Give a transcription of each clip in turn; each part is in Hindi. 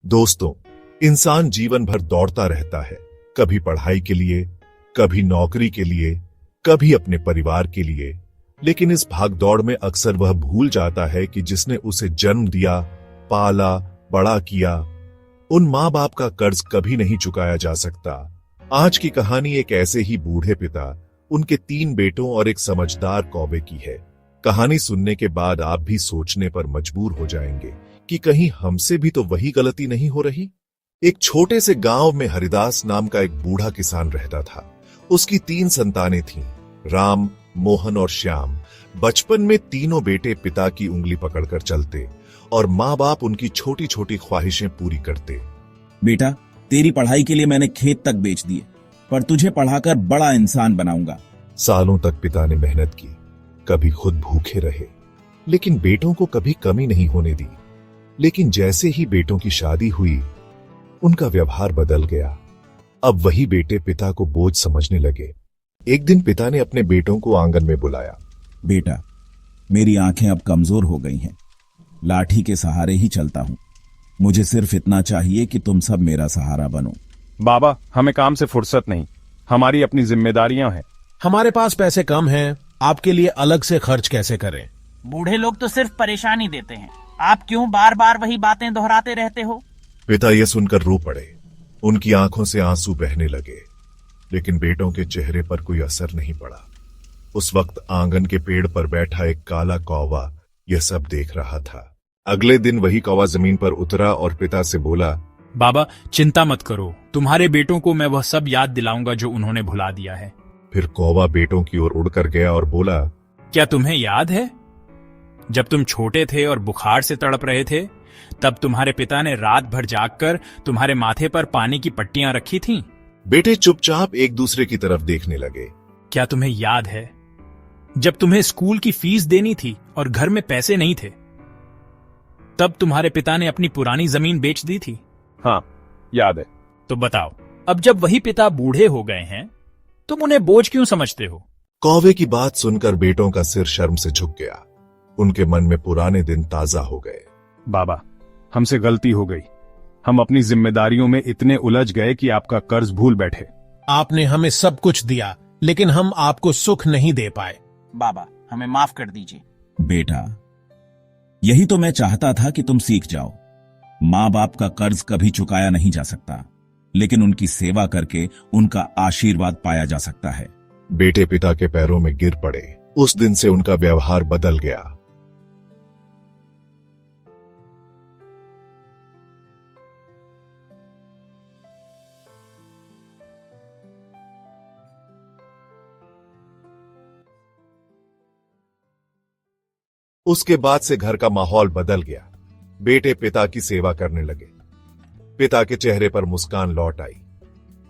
दोस्तों, इंसान जीवन भर दौड़ता रहता है, कभी पढ़ाई के लिए, कभी नौकरी के लिए, कभी अपने परिवार के लिए। लेकिन इस भागदौड़ में अक्सर वह भूल जाता है कि जिसने उसे जन्म दिया, पाला, बड़ा किया, उन माँ बाप का कर्ज कभी नहीं चुकाया जा सकता। आज की कहानी एक ऐसे ही बूढ़े पिता, उनके 3 बेटों और एक समझदार कौवे की है। कहानी सुनने के बाद आप भी सोचने पर मजबूर हो जाएंगे कि कहीं हमसे भी तो वही गलती नहीं हो रही। एक छोटे से गांव में हरिदास नाम का एक बूढ़ा किसान रहता था। उसकी 3 संतानें थीं, राम, मोहन और श्याम। बचपन में तीनों बेटे पिता की उंगली पकड़कर चलते और माँ बाप उनकी छोटी छोटी ख्वाहिशें पूरी करते। बेटा, तेरी पढ़ाई के लिए मैंने खेत तक बेच दिए, पर तुझे पढ़ाकर बड़ा इंसान बनाऊंगा। सालों तक पिता ने मेहनत की, कभी खुद भूखे रहे, लेकिन बेटों को कभी कमी नहीं होने दी। लेकिन जैसे ही बेटों की शादी हुई, उनका व्यवहार बदल गया। अब वही बेटे पिता को बोझ समझने लगे। एक दिन पिता ने अपने बेटों को आंगन में बुलाया। बेटा, मेरी आंखें अब कमजोर हो गई हैं। लाठी के सहारे ही चलता हूं। मुझे सिर्फ इतना चाहिए कि तुम सब मेरा सहारा बनो। बाबा, हमें काम से फुर्सत नहीं, हमारी अपनी जिम्मेदारियां हैं। हमारे पास पैसे कम हैं, आपके लिए अलग से खर्च कैसे करें? बूढ़े लोग तो सिर्फ परेशानी देते हैं, आप क्यों बार बार वही बातें दोहराते रहते हो? पिता ये सुनकर रो पड़े। उनकी आंखों से आंसू बहने लगे, लेकिन बेटों के चेहरे पर कोई असर नहीं पड़ा। उस वक्त आंगन के पेड़ पर बैठा एक काला कौवा यह सब देख रहा था। अगले दिन वही कौवा जमीन पर उतरा और पिता से बोला, बाबा, चिंता मत करो, तुम्हारे बेटों को मैं वह सब याद दिलाऊंगा जो उन्होंने भुला दिया है। फिर कौवा बेटों की ओर उड़कर गया और बोला, क्या तुम्हें याद है जब तुम छोटे थे और बुखार से तड़प रहे थे, तब तुम्हारे पिता ने रात भर जागकर तुम्हारे माथे पर पानी की पट्टियां रखी थीं? बेटे चुपचाप एक दूसरे की तरफ देखने लगे। क्या तुम्हें याद है जब तुम्हें स्कूल की फीस देनी थी और घर में पैसे नहीं थे, तब तुम्हारे पिता ने अपनी पुरानी जमीन बेच दी थी? हाँ, याद है। तो बताओ, अब जब वही पिता बूढ़े हो गए हैं, तुम उन्हें बोझ क्यों समझते हो? कौवे की बात सुनकर बेटों का सिर शर्म से झुक गया। उनके मन में पुराने दिन ताजा हो गए। बाबा, हमसे गलती हो गई। हम अपनी जिम्मेदारियों में इतने उलझ गए कि आपका कर्ज भूल बैठे। आपने हमें सब कुछ दिया, लेकिन हम आपको सुख नहीं दे पाए। बाबा, हमें माफ कर दीजिए। बेटा, यही तो मैं चाहता था कि तुम सीख जाओ। माँ बाप का कर्ज कभी चुकाया नहीं जा सकता, लेकिन उनकी सेवा करके उनका आशीर्वाद पाया जा सकता है। बेटे पिता के पैरों में गिर पड़े। उस दिन से उनका व्यवहार बदल गया। उसके बाद से घर का माहौल बदल गया। बेटे पिता की सेवा करने लगे। पिता के चेहरे पर मुस्कान लौट आई।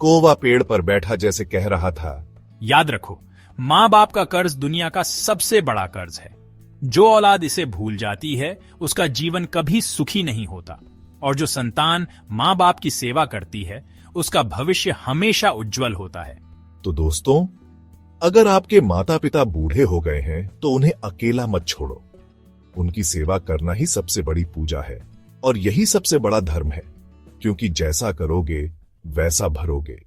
कौवा पेड़ पर बैठा जैसे कह रहा था, याद रखो, माँ बाप का कर्ज दुनिया का सबसे बड़ा कर्ज है। जो औलाद इसे भूल जाती है, उसका जीवन कभी सुखी नहीं होता। और जो संतान माँ बाप की सेवा करती है, उसका भविष्य हमेशा उज्जवल होता है। तो दोस्तों, अगर आपके माता पिता बूढ़े हो गए हैं तो उन्हें अकेला मत छोड़ो। उनकी सेवा करना ही सबसे बड़ी पूजा है और यही सबसे बड़ा धर्म है, क्योंकि जैसा करोगे वैसा भरोगे।